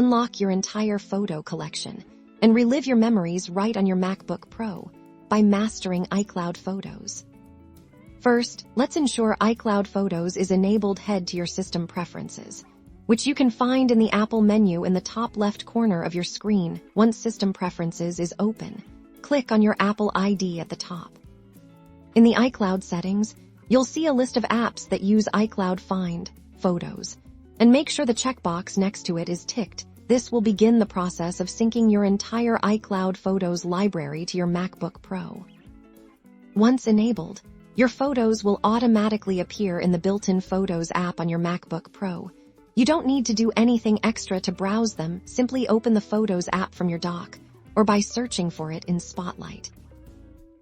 Unlock your entire photo collection and relive your memories right on your MacBook Pro by mastering iCloud Photos. First, let's ensure iCloud Photos is enabled. Head to your system preferences, which you can find in the Apple menu in the top left corner of your screen. Once System Preferences is open, click on your Apple ID at the top. In the iCloud settings, you'll see a list of apps that use iCloud Find Photos, and make sure the checkbox next to it is ticked. This will begin the process of syncing your entire iCloud Photos library to your MacBook Pro. Once enabled, your photos will automatically appear in the built-in Photos app on your MacBook Pro. You don't need to do anything extra to browse them. Simply open the Photos app from your dock or by searching for it in Spotlight.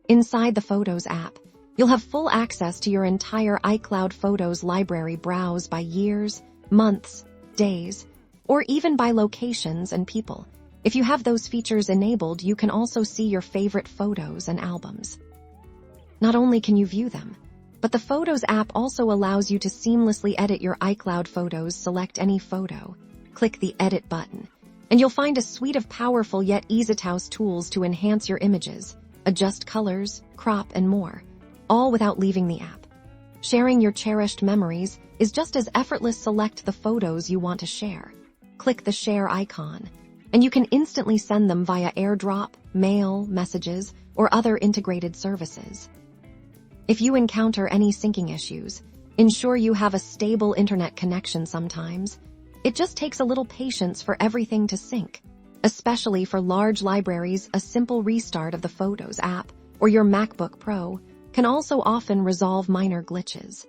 Inside the Photos app, you'll have full access to your entire iCloud Photos library. Browse by years, months, days, or even by locations and people. If you have those features enabled, you can also see your favorite photos and albums. Not only can you view them, but the Photos app also allows you to seamlessly edit your iCloud Photos. Select any photo, click the Edit button, and you'll find a suite of powerful yet easy-to-use tools to enhance your images, adjust colors, crop, and more, all without leaving the app. Sharing your cherished memories is just as effortless. Select the photos you want to share. Click the Share icon, and you can instantly send them via AirDrop, mail, messages, or other integrated services. If you encounter any syncing issues, ensure you have a stable internet connection. Sometimes it just takes a little patience for everything to sync. Especially for large libraries, a simple restart of the Photos app or your MacBook Pro can also often resolve minor glitches.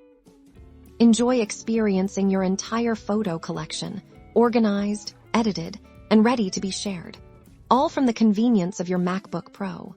Enjoy experiencing your entire photo collection, organized, edited, and ready to be shared, all from the convenience of your MacBook Pro.